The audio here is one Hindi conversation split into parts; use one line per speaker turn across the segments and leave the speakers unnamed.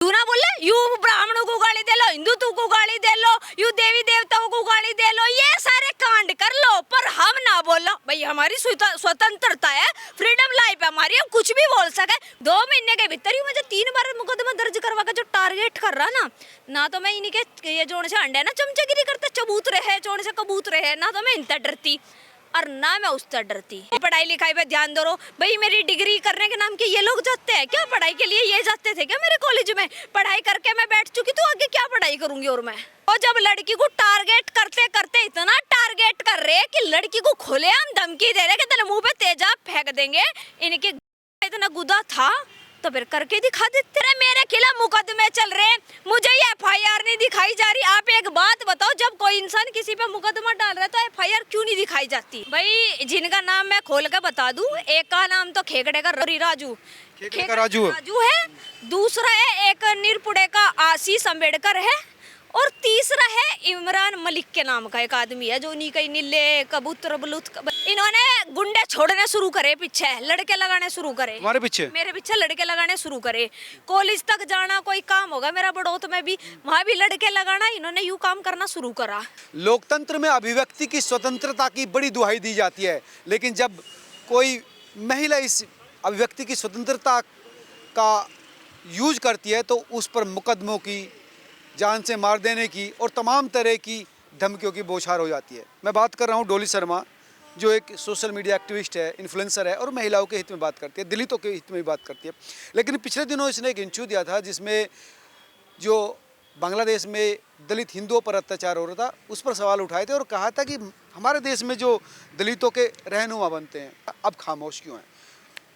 तू ना बोले यू ब्राह्मणों को गाली दे लो, हिंदुत्व को गाली दे लो, यू देवी देवताओं को गाली दे लो, ये सारे कांड कर लो, पर हम ना बोलो। भाई हमारी स्वतंत्रता है, फ्रीडम लाइफ है हमारी, हम कुछ भी बोल सके। 2 महीने के भीतर ही मुझे 3 बार मुकदमा दर्ज करवा के जो टारगेट कर रहा ना तो मैं इनके ये जोड़ से अंडे ना चमचगिरी करते चबूतरे है, जोड़ से कबूतरे है, ना तो मैं इनसे डरती और ना मैं उससे डरती। पढ़ाई लिखाई पे ध्यान दो। भाई मेरी डिग्री करने के नाम के ये लोग जाते हैं क्या पढ़ाई के लिए? ये जाते थे क्या मेरे कॉलेज में? पढ़ाई करके मैं बैठ चुकी, तो आगे क्या पढ़ाई करूंगी? और मैं और जब लड़की को टारगेट करते करते इतना टारगेट कर रहे कि लड़की को खुलेआम धमकी दे रहे कि तेरे मुंह पे तेजाब फेंक देंगे, इनके इतना गुदा था तो फिर करके दिखा देते। मेरे खिलाफ मुकदमे चल रहे, मुझे ये FIR नहीं दिखाई जा रही। आप एक बात बताओ, जब कोई इंसान किसी पे मुकदमा डाल रहा है तो FIR क्यों नहीं दिखाई जाती? भाई जिनका नाम मैं खोल के बता दूं, एक का नाम तो खेकड़े का राजू है, दूसरा है एक निरपुड़े का आशीष अम्बेडकर है, और तीसरा है इमरान मलिक के नाम का एक आदमी है जो नहीं कहीं नीले कबूतर बलूत इन्होंने गुंडे छोड़ने शुरू करे, पीछे लड़के लगाने शुरू करे, मेरे पीछे लड़के लगाने शुरू करे। कॉलेज तक जाना कोई काम होगा मेरा बड़ौत में भी, वहाँ भी लड़के लगाना, इन्होंने यूं काम करना शुरू करा।
लोकतंत्र में अभिव्यक्ति की स्वतंत्रता की बड़ी दुहाई दी जाती है, लेकिन जब कोई महिला इस अभिव्यक्ति की स्वतंत्रता का यूज करती है तो उस पर मुकदमों की, जान से मार देने की और तमाम तरह की धमकियों की बौछार हो जाती है। मैं बात कर रहा हूँ डोली शर्मा, जो एक सोशल मीडिया एक्टिविस्ट है, इन्फ्लुएंसर है और महिलाओं के हित में बात करती है, दलितों के हित में बात करती है। लेकिन पिछले दिनों इसने एक इंटरव्यू दिया था जिसमें जो बांग्लादेश में दलित हिंदुओं पर अत्याचार हो रहा था उस पर सवाल उठाए थे और कहा था कि हमारे देश में जो दलितों के रहनुमा बनते हैं अब खामोश क्यों हैं।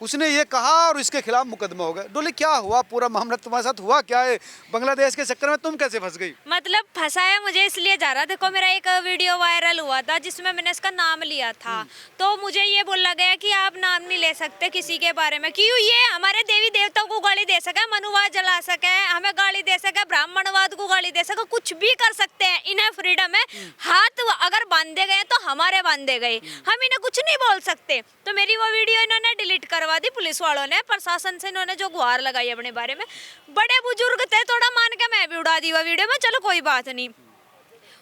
उसने ये कहा और इसके खिलाफ मुकदमा हो गया। डोली क्या हुआ, पूरा मामला तुम्हारे साथ हुआ क्या है? बांग्लादेश के चक्कर में तुम कैसे फंस गई?
मतलब फंसाया मुझे इसलिए जा रहा, देखो मेरा एक वीडियो वायरल हुआ था जिसमें मैंने इसका नाम लिया था, तो मुझे ये बोला गया कि आप नाम नहीं ले सकते किसी के बारे में, क्यों? ये हमारे देवी देवताओं को गाली दे सके, मनुवाद जला सके, हमें गाली दे सके, ब्राह्मणवाद को गाली दे सके, कुछ भी कर सकते हैं, इन्हें फ्रीडम है। हाथ अगर बांधे गए तो हमारे बांधे गए, हम इन्हें कुछ नहीं बोल सकते। तो मेरी वो वीडियो इन्होंने डिलीट करवा दी पुलिस वालों ने, प्रशासन से इन्होंने जो गुहार लगाई अपने बारे में। बड़े बुजुर्ग थे, थोड़ा मान के मैं भी उड़ा दी वो वीडियो में, चलो कोई बात नहीं।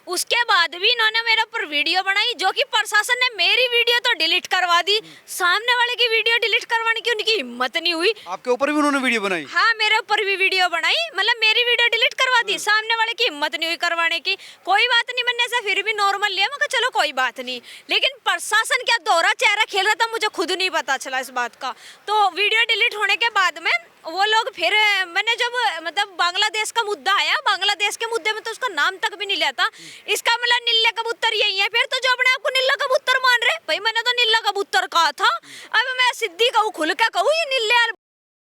उसके बाद भी इन्होंने मेरे ऊपर वीडियो बनाई, जो कि प्रशासन ने मेरी वीडियो तो डिलीट करवा दी, सामने वाले की वीडियो डिलीट करवाने की उनकी हिम्मत नहीं हुई।
आपके ऊपर भी उन्होंने वीडियो बनाई?
हाँ, मेरे ऊपर भी वीडियो बनाई, मतलब मेरी वीडियो डिलीट करवा दी, सामने वाले की हिम्मत नहीं हुई करवाने की। कोई बात नहीं, मैंने ऐसा फिर भी नॉर्मल लिया, मैं चलो कोई बात नहीं। लेकिन प्रशासन क्या दोहरा चेहरा खेल रहा था मुझे खुद नहीं पता चला इस बात का। तो वीडियो डिलीट होने के बाद में वो लोग फिर, मैंने जब मतलब बांग्लादेश का मुद्दा आया, बांग्लादेश के मुद्दे में तो उसका नाम तक भी नहीं लिया था। इसका मतलब नीले कबूतर यही है, फिर तो जो अपने आप को नीला कबूतर मान रहे, भाई मैंने तो नीला कबूतर कहा था, अब मैं सिद्धि कहूँ, खुल के कहूँ, ये नीले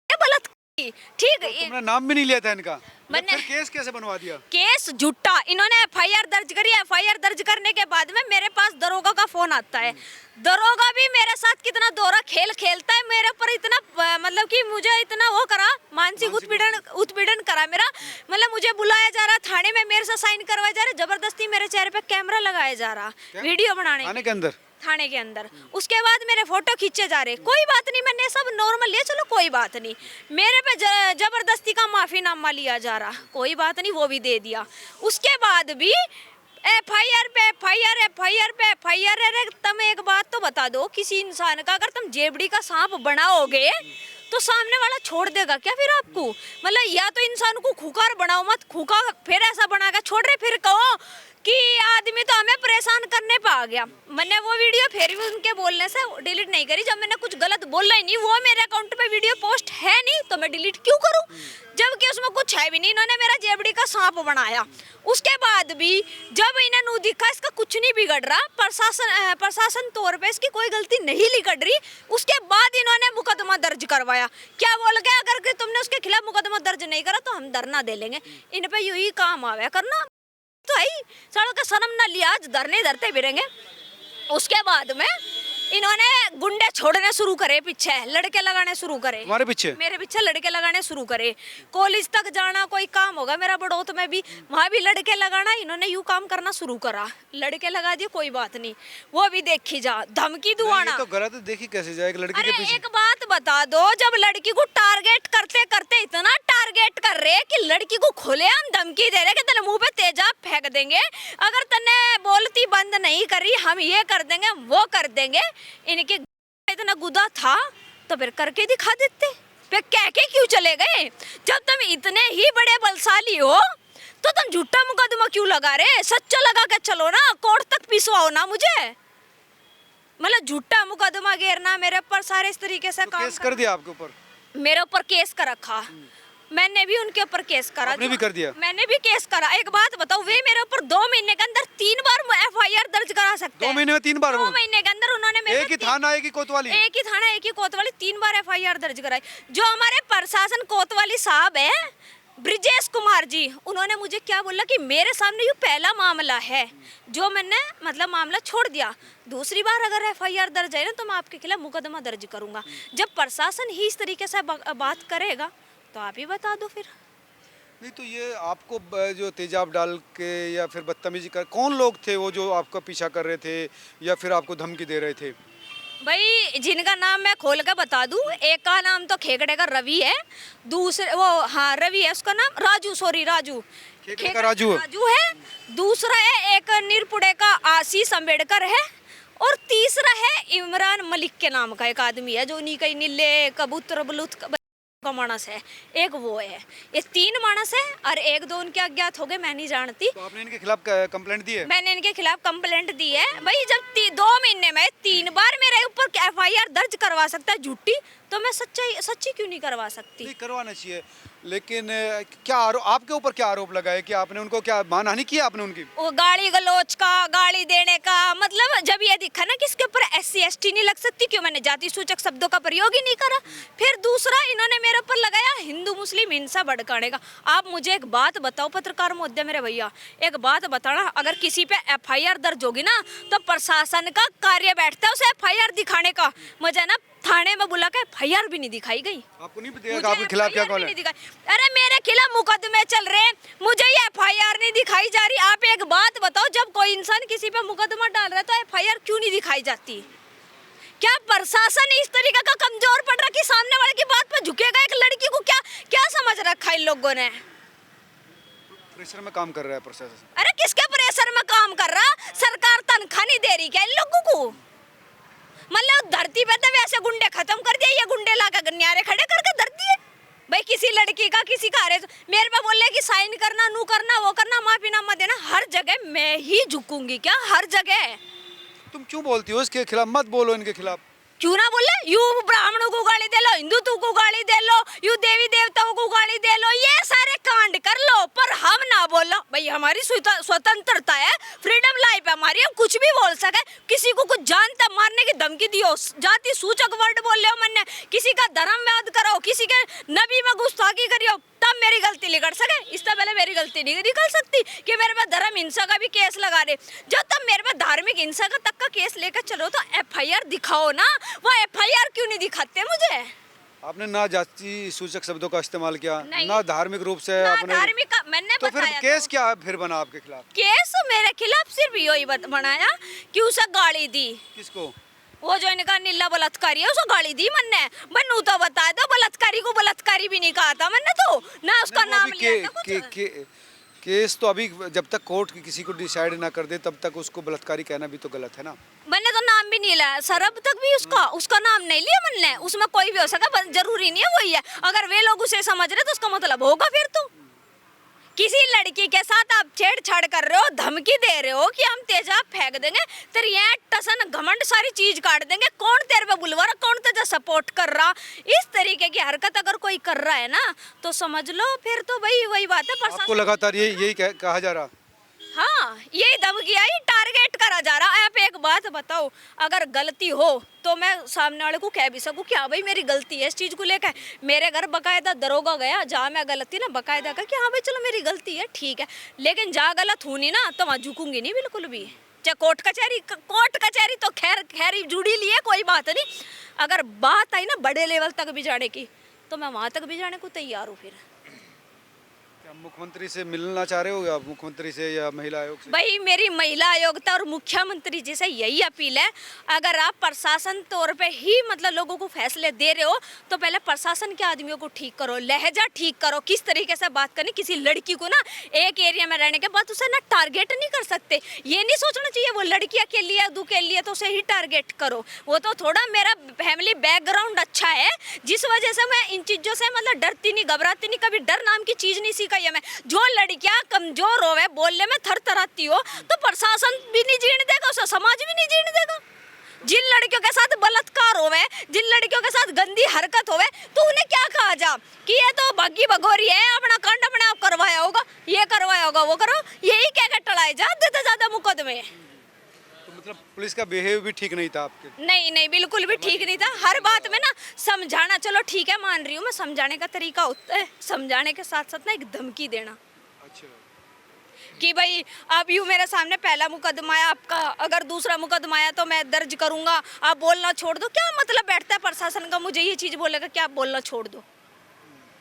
गलत, ठीक है।
तुमने नाम भी नहीं लिया था इनका,
मैंने
केस कैसे बनवा दिया?
केस झूठा, इन्होंने FIR दर्ज करी। FIR दर्ज करने के बाद में मेरे पास दरोगा का फोन आता है। दरोगा भी मेरे साथ कितना दोहरा खेल खेलता है, मेरे पर इतना मतलब कि मुझे इतना वो करा, मानसिक उत्पीड़न करा मेरा। मतलब मुझे बुलाया जा रहा थाने में, मेरे से साइन करवाया जा रहा, जबरदस्ती मेरे चेहरे पे कैमरा लगाया जा रहा, वीडियो बनाने थाने के अंदर। उसके बाद मेरे फोटो खींचे जा रहे। कोई बात नहीं, मैंने सब नॉर्मल लिया, चलो कोई बात नहीं। मेरे पे जबरदस्ती का माफीनामा लिया जा रहा, कोई बात नहीं, वो भी दे दिया। उसके बाद भी FIR पे FIR। अरे तुम एक बात तो बता दो, किसी इंसान का अगर तुम जेबड़ी का सांप बनाओगे तो सामने वाला छोड़ देगा क्या फिर आपको? मतलब या तो इंसान को खुकार बनाओ मत, खुका फिर ऐसा बना के छोड़ रहे, फिर कहो कि आदमी तो हमें परेशान करने पे आ गया। मैंने वो वीडियो फिर भी उनके बोलने से डिलीट नहीं करी, जब मैंने कुछ गलत बोला ही नहीं, वो मेरे अकाउंट पे वीडियो पोस्ट है नहीं तो मैं डिलीट क्यों करूं, जबकि उसमें कुछ है भी नहीं। इन्होंने मेरा जेबड़ी का सांप बनाया। उसके बाद भी जब इन्हें नू दिखा इसका कुछ नहीं बिगड़ रहा, प्रशासन तौर पे इसकी कोई गलती नहीं निकल रही, उसके बाद इन्होंने मुकदमा दर्ज करवाया। क्या बोल गया, अगर तुमने उसके खिलाफ मुकदमा दर्ज नहीं करा तो हम धरना दे लेंगे। इन पे यही काम आवे करना तो है, सड़क का शर्म ना लिहाज धरने धरते फिरेंगे। उसके बाद में इन्होंने गुंडे छोड़ने शुरू करे, पीछे लड़के लगाने शुरू करे,
हमारे पीछे
मेरे पीछे लड़के लगाने शुरू करे। कॉलेज तक जाना कोई काम होगा मेरा बड़ौत में भी, वहां भी लड़के लगाना, इन्होंने यूं काम करना शुरू करा। लड़के लगा दिए, कोई बात नहीं, वो भी देखी जा, धमकी दुआना।
ये तो गलत है, देखी कैसे जाए एक लड़की के
अरे
पीछे।
एक बात बता दो, जब लड़की को टारगेट करते करते इतना टारगेट कर रहे कि लड़की को खुलेआम धमकी दे रहे कि तेरे मुंह पे तेजाब फेंक देंगे, अगर तने बोलती बंद नहीं करी हम ये कर देंगे वो कर देंगे। इनके इतना गुदा था तो फिर करके दिखा देते, फिर कह के क्यों चले गए? जब तुम इतने ही बड़े बलशाली हो तो तुम झूठा मुकदमा क्यों लगा रहे? सच्चा लगा के चलो ना, कोर्ट तक पिसवाओ ना मुझे। मतलब झूठा मुकदमा घेरना मेरे ऊपर सारे इस तरीके से
तो
काम
केस कर दिया आपके ऊपर?
मेरे ऊपर केस कर रखा, मैंने भी उनके ऊपर केस करा।
आपने भी कर दिया?
मैंने भी केस करा। एक बात बताओ, वे मेरे ऊपर 2 महीने के अंदर 3 बार FIR दर्ज करा सकते
2
हैं।
महीने में 3 बार?
2 महीने के अंदर उन्होंने मेरे
एक ही थाना, एक ही कोतवाली?
एक ही थाना, एक ही कोतवाली, 3 बार FIR दर्ज कराई। जो हमारे प्रशासन कोतवाली साहब है ब्रिजेश कुमार जी, उन्होंने मुझे क्या बोला कि मेरे सामने ये पहला मामला है जो मैंने मतलब मामला छोड़ दिया, दूसरी बार अगर FIR दर्ज है ना तो मैं आपके खिलाफ मुकदमा दर्ज करूंगा। जब प्रशासन ही इस तरीके से बात करेगा तो आप ही बता दो फिर।
नहीं तो ये आपको जो तेजाब डाल के या फिर बदतमीजी कर, कौन लोग थे वो जो आपका पीछा कर रहे थे या फिर आपको धमकी दे रहे थे?
भाई जिनका नाम मैं खोल के बता दूं, एक का नाम तो खेकड़े का रवि है, दूसरे वो हाँ रवि है, उसका नाम राजू, सॉरी राजू,
खेकड़े का राजू
है। दूसरा है एक निरपुड़े का आशीष अम्बेडकर है, और तीसरा है इमरान मलिक के नाम का एक आदमी है जो नहीं कहीं नीले कबूतर बलूत का मानस है, एक वो है। ये 3 मानस है और 1-2 उनके अज्ञात हो गए, मैं नहीं जानती।
तो आपने इनके खिलाफ कंप्लेंट दी है?
मैंने इनके खिलाफ कंप्लेंट दी है। भाई जब 2 महीने में 3 बार मेरे ऊपर FIR दर्ज करवा सकता है झूठी, तो मैं सच्ची क्यों नहीं करवा सकती?
नहीं करवाना चाहिए, लेकिन क्या आपके ऊपर क्या आरोप लगा है कि आपने उनको क्या मानहानि किया आपने उनकी?
वो गाली गलोच का, गाली देने का, मतलब जब ये दिखा ना कि इसके ऊपर SC ST नहीं लग सकती, क्यों मैंने जाति सूचक शब्दों का प्रयोग ही नहीं करा। फिर दूसरा इन्होंने मेरे ऊपर लगाया हिंदू मुस्लिम हिंसा भड़काने का। आप मुझे एक बात बताओ पत्रकार महोदय मेरे भैया, एक बात बताना, अगर किसी पे FIR दर्ज होगी ना तो प्रशासन का कार्य बैठता है उसे FIR दिखाने का। मुझे ना थाने में बुला के FIR भी नहीं दिखाई गई।
आपको नहीं पता आपके खिलाफ क्या कॉल है?
अरे मेरे खिलाफ मुकदमे चल रहे हैं, मुझे ये FIR नहीं दिखाई जा रही। आप एक बात बताओ, जब कोई इंसान किसी पे मुकदमा डाल रहा है तो FIR क्यों नहीं दिखाई जाती? क्या प्रशासन इस तरीके का कमजोर पड़ रहा कि सामने वाले की बात पर झुकेगा? एक लड़की को क्या क्या समझ रखा इन लोगों ने?
प्रेशर में काम कर रहा है प्रशासन।
अरे किसके प्रेशर में काम कर रहा? सरकार तनख्वाह नहीं दे रही क्या इन लोगों को? मतलब धरती पे तो वैसे गुंडे खत्म कर दिए, ये गुंडे लाकर गन्यारे खड़े करके धर दिए। भाई किसी लड़की का किसी का मेरे पे बोले कि साइन करना, नू करना, वो करना, माफीनामा देना, हर जगह मैं ही झुकूंगी क्या? हर जगह।
तुम क्यों बोलती हो इसके खिलाफ? मत बोलो इनके खिलाफ।
क्यों ना बोले? यू ब्राह्मणों को गाली दे लो, हिंदुत्व को गाली दे लो, यू देवी देवताओं को गाली दे लो, ये सारे कांड कर लो, पर हम ना बोलो। भाई हमारी स्वतंत्रता है, फ्रीडम लाइफ है हमारी, हम कुछ भी बोल सके। किसी को कुछ जानता मारने की धमकी दियो, जाति सूचक वर्ड बोल रहे हो मैंने, किसी का धर्म याद करो, किसी के नबी में गुस्ताखी करियो, तब मेरी गलती निकल सके। इससे पहले मेरी गलती नहीं निकल सकती कि मेरे पे धर्म हिंसा का भी केस लगा रहे। जब तक मेरे पे धार्मिक हिंसा का तक का केस लेकर चलो तो FIR दिखाओ ना। वो FIR क्यों नहीं दिखाते मुझे?
आपने ना जाति सूचक शब्दों का इस्तेमाल किया,
नहीं।
ना धार्मिक रूप से आपने,
धार्मिक मैंने
तो फिर
बताया
केस क्या फिर बना आपके खिलाफ?
केस मेरे खिलाफ सिर्फ यही बनाया कि उसे गाली दी।
किसको?
वो जो इनका नीला बलात्कारी है उसको गाली दी मैंने। बनू तो बता दो, बलात्कारी को बलात्कारी भी नहीं कहा था मैंने, तो ना उसका नाम लिया था कुछ।
केस तो अभी जब तक कोर्ट किसी को डिसाइड ना कर दे तब तक उसको बलात्कारी कहना भी तो गलत है ना।
मैंने तो नाम भी नहीं लिया सर, अब तक भी उसका नाम नहीं लिया मैंने। उसमें कोई भी हो सकता, जरूरी नहीं है वही है। अगर वे लोग उसे समझ रहे तो उसका मतलब होगा फिर तो। किसी लड़की के साथ आप छेड़छाड़ कर रहे हो, धमकी दे रहे हो कि हम तेजाब फेंक देंगे, तेरे यहाँ टसन घमंड सारी चीज काट देंगे, कौन तेरे पे बुलवा रहा, कौन तुझे सपोर्ट कर रहा? इस तरीके की हरकत अगर कोई कर रहा है ना तो समझ लो फिर तो भाई वही बात है।
आपको लगातार यही कहा जा रहा?
हाँ, यही धमकी आई, टारगेट करा जा रहा है। आप एक बात बताओ, अगर गलती हो तो मैं सामने वाले को कह भी सकूं कि हाँ भाई मेरी गलती है इस चीज को लेकर। मेरे घर बकायदा दरोगा गया, जहाँ मैं गलती ना बकायदा का कि हाँ भाई चलो मेरी गलती है ठीक है, लेकिन जहाँ गलत हूँ नहीं ना तो वहाँ झुकूंगी नहीं बिल्कुल भी। चाहे कोर्ट कचहरी तो खैर जुड़ी लिए, कोई बात नहीं। अगर बात आई ना बड़े लेवल तक भी जाने की, तो मैं वहां तक भी जाने को तैयार हूँ। फिर
क्या मुख्यमंत्री से मिलना चाह रहे हो, या मुख्यमंत्री से या महिला आयोग से?
भाई मेरी महिला आयोगता और मुख्यमंत्री जी से यही अपील है, अगर आप प्रशासन तौर पे ही मतलब लोगों को फैसले दे रहे हो तो पहले प्रशासन के आदमियों को ठीक करो, लहजा ठीक करो, किस तरीके से बात करनी। किसी लड़की को ना एक एरिया में रहने के बाद उसे ना टारगेट नहीं कर सकते। ये नहीं सोचना चाहिए वो लड़की अकेली है, के लिए तो उसे ही टारगेट करो। वो तो थोड़ा मेरा फैमिली बैकग्राउंड अच्छा है, जिस वजह से मैं इन चीज़ों से मतलब डरती नहीं, घबराती नहीं, कभी डर नाम की चीज़ नहीं सीखा है मैं। जो लड़कियां कमजोर होवे, बोलने में थरथराती हो, तो प्रशासन भी नहीं जीने देगा, उसे समाज भी नहीं जीने देगा। जिन लड़कियों के साथ बलात्कार होवे, जिन लड़कियों के साथ गंदी हरकत होवे, तो उन्हें क्या कहा जा कि ये तो भग्गी भगोरी है, अपना कांड अपने आप करवाया होगा, ये करवाया होगा, वो करो, यही क्या क्या टड़ाए जा देते ज्यादा मुकदमे।
तो मतलब पुलिस का बिहेव भी ठीक नहीं था आपके?
नहीं, बिल्कुल भी ठीक नहीं था। हर बात में ना समझाना, चलो ठीक है मान रही हूँ मैं, समझाने का तरीका होता है, समझाने के साथ साथ ना एक धमकी देना।
अच्छा।
कि भाई अब यूँ मेरे सामने पहला मुकदमा आया आपका, अगर दूसरा मुकदमा आया तो मैं दर्ज करूंगा, आप बोलना छोड़ दो। क्या मतलब बैठता है प्रशासन का मुझे ये चीज़ बोलेगा कि आप बोलना छोड़ दो,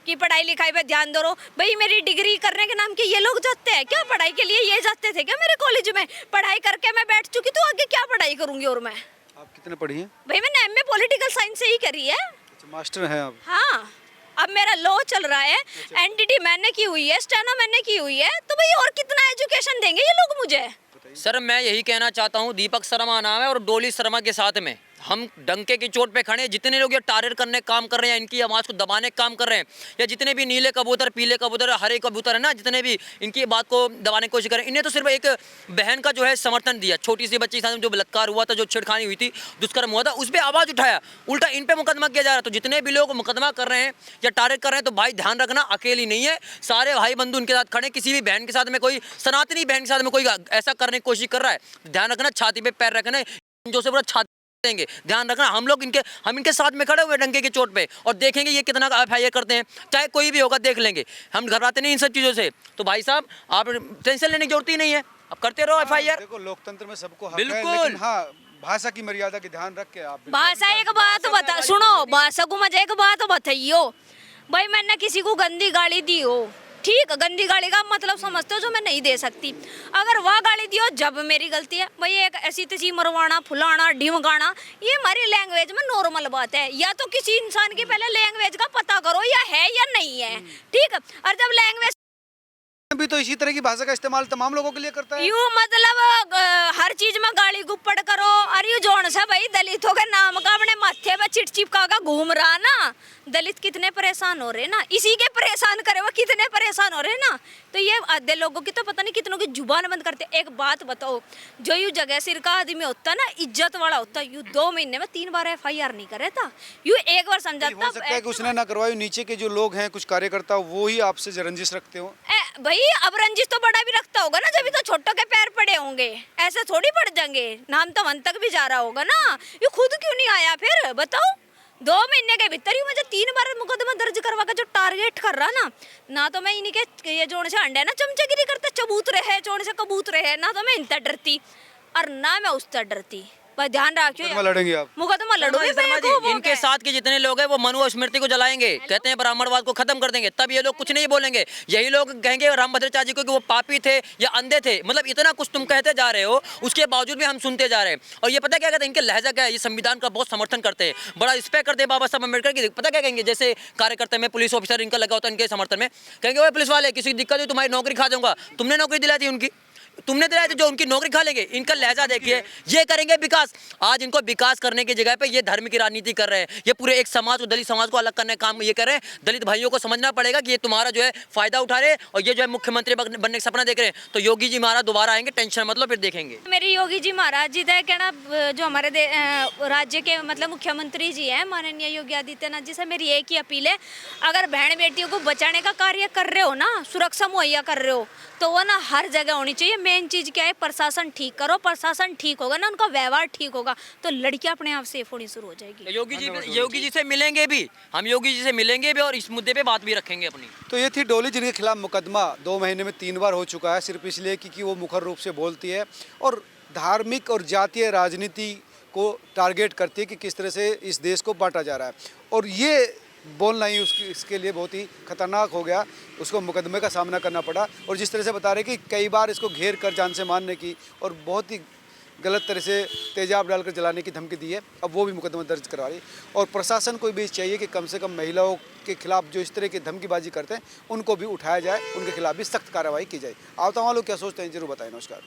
कि पढ़ाई लिखाई पे ध्यान दो। भाई मेरी डिग्री करने के नाम के ये लोग जाते हैं क्या पढ़ाई के लिए? ये जाते थे क्या मेरे कॉलेज में? पढ़ाई करके मैं बैठ चुकी, तो आगे क्या पढ़ाई करूंगी? और मैं,
आप कितने पढ़ी हैं?
भाई मैंने एमए पॉलिटिकल साइंस से ही करी है।
अच्छा, मास्टर हैं आप?
हाँ, अब मेरा लॉ चल रहा है, एनडीटी मैंने की हुई है, स्टेनो मैंने की हुई है, तो भाई और कितना एजुकेशन देंगे ये लोग मुझे?
सर मैं यही कहना चाहता हूँ, दीपक शर्मा नाम है और डोली शर्मा के साथ में हम डंके की चोट पे खड़े। जितने लोग ये टारगेट करने काम कर रहे हैं, इनकी आवाज़ को दबाने का काम कर रहे हैं, या जितने भी नीले कबूतर, पीले कबूतर, हरे कबूतर है ना, जितने भी इनकी बात को दबाने की कोशिश करें, इन्हें तो सिर्फ एक बहन का जो है समर्थन दिया, छोटी सी बच्ची के साथ जो बलात्कार हुआ था, जो छेड़खानी हुई थी, दुष्कर्म हुआ था, उस पर आवाज़ उठाया, उल्टा इन पर मुकदमा किया जा रहा है। तो जितने भी लोग मुकदमा कर रहे हैं या टारगेट कर रहे हैं, तो भाई ध्यान रखना, अकेली नहीं है, सारे भाई बंधु उनके साथ खड़े। किसी भी बहन के साथ में, कोई सनातनी बहन के साथ में कोई ऐसा करने की कोशिश कर रहा है, ध्यान रखना, छाती पे पैर रखना, जो से पूरा छाती देंगे। ध्यान रखना, हम इनके साथ में खड़े हुए डंके की चोट पे, और देखेंगे ये कितना एफआईआर करते हैं, चाहे कोई भी होगा, देख लेंगे। हम घबराते नहीं इन सब चीज़ों से। तो भाई साहब आप टेंशन लेने की जरूरत ही नहीं है, अब करते रहो एफआईआर।
देखो लोकतंत्र में सबको हक है,
बिल्कुल।
लेकिन हाँ भाषा की मर्यादा की ध्यान रख के आप
भाषा एक बात बता, सुनो, भाषा को मजा एक बात बताइयो। भाई मैंने किसी को गंदी गाली दी हो, ठीक, गंदी गाली का मतलब समझते हो जो मैं नहीं दे सकती, अगर वह गाली दी हो जब मेरी गलती है। भाई एक ऐसी तैसी मरवाना, फुलाना, ढिमकाना, ये हमारी लैंग्वेज में नॉर्मल बात है। या तो किसी इंसान की पहले लैंग्वेज का पता करो, या है या नहीं है, ठीक। और जब लैंग्वेज
भी तो इसी तरह की भाषा का इस्तेमाल तमाम लोगों के लिए करता है।
यू मतलब हर चीज में गाली गुप्पड़ करो। और यू जोन से भाई दलितों के नाम का अपने माथे पे चिट चिपका का घूम रहा ना, दलित कितने परेशान हो रहे ना, इसी के परेशान करे वो कितने परेशान हो रहे ना। तो ये आधे लोगों की तो पता नहीं कितनों की जुबान बंद करते। एक बात बताओ, जो यू जगह सिर का आदमी होता है ना, इज्जत वाला होता है, यू 2 महीने में 3 बार एफआईआर नहीं करे था, यू एक बार समझाता।
हो सकता है कि उसने ना करवाई, नीचे के जो लोग हैं कुछ कार्यकर्ता वो ही आपसे रंजिश रखते हो।
भाई अब रंजिश तो बड़ा भी रखता होगा ना, जब भी तो छोटों के पैर पड़े होंगे, ऐसे थोड़ी पड़ जाएंगे, नाम तो वन तक भी जा रहा होगा ना। ये खुद क्यों नहीं आया फिर बताओ? 2 महीने के भीतर ही मुझे 3 बार मुकदमा दर्ज करवा के जो टारगेट कर रहा ना तो मैं इन्हीं के ये जोड़ से अंडे ना चमचगिरी करते, चबूतरे है जोड़ से कबूतरे है ना, तो मैं इनसे डरती और ना मैं उससे डरती। बस ध्यान रखियो,
मुकदमा लड़ेंगे आप?
मुकदमा लड़ूंगी।
शर्मा जी, इनके साथ के जितने लोग हैं वो मनु और स्मृति को जलाएंगे, कहते हैं ब्राह्मणवाद को खत्म कर देंगे, तब ये लोग कुछ नहीं बोलेंगे। यही लोग कहेंगे रामभद्राचार्य जी को कि वो पापी थे या अंधे थे। मतलब इतना कुछ तुम कहते जा रहे हो, उसके बावजूद भी हम सुनते जा रहे हैं। और ये पता क्या कहते हैं, इनके लहजा क्या है, ये संविधान का बहुत समर्थन करते हैं, बड़ा रिस्पेक्ट करते हैं बाबा साहब अम्बेडकर की। पता क्या कहेंगे, जैसे कार्यकर्ता में पुलिस ऑफिसर इनका लगा होता है, इनके समर्थन में कहेंगे वो पुलिस वाले किसी दिक्कत हुई तुम्हारी नौकरी खा जाऊंगा। तुमने नौकरी दिलाई थी उनकी, तुमने दिलाया था, जो उनकी नौकरी खा लेंगे। इनका लहजा देखिए, ये करेंगे विकास। आज इनको विकास करने की जगह पे ये धर्म की राजनीति कर रहे हैं। ये पूरे एक समाज को, दलित समाज को अलग करने का काम ये कर रहे हैं। दलित भाइयों को समझना पड़ेगा कि ये तुम्हारा जो है फायदा उठा रहे हैं, और ये जो है मुख्यमंत्री बनने का सपना देख रहे हैं। तो योगी जी महाराज दोबारा आएंगे, टेंशन मतलब फिर देखेंगे।
मेरी योगी जी महाराज जी का कहना, जो हमारे राज्य के मतलब मुख्यमंत्री जी हैं माननीय योगी आदित्यनाथ जी से मेरी एक ही अपील है, अगर बहन बेटियों को बचाने का कार्य कर रहे हो ना, सुरक्षा मुहैया कर रहे हो, तो वो ना हर जगह होनी चाहिए। मेन चीज क्या है, प्रशासन ठीक करो, प्रशासन ठीक होगा ना, उनका व्यवहार ठीक होगा, तो लड़कियां अपने आप सेफ होनी शुरू हो जाएगी।
योगी जी से मिलेंगे भी हम, योगी जी से मिलेंगे भी और इस मुद्दे पे बात भी रखेंगे अपनी।
तो ये थी डोली जिनके खिलाफ मुकदमा 2 महीने में 3 बार हो चुका है, सिर्फ इसलिए कि वो मुखर रूप से बोलती है और धार्मिक और जातीय राजनीति को टारगेट करती है कि किस तरह से इस देश को बांटा जा रहा है। और ये बोलना ही इसके लिए बहुत ही खतरनाक हो गया, उसको मुकदमे का सामना करना पड़ा। और जिस तरह से बता रहे कि कई बार इसको घेर कर जान से मारने की और बहुत ही गलत तरह से तेजाब डालकर जलाने की धमकी दी है, अब वो भी मुकदमा दर्ज करवा रही। और प्रशासन को भी चाहिए कि कम से कम महिलाओं के खिलाफ जो इस तरह की धमकीबाजी करते हैं उनको भी उठाया जाए, उनके खिलाफ भी सख्त कार्रवाई की जाए। आप तमाम लोग क्या सोचते हैं, जरूर बताएं। नमस्कार।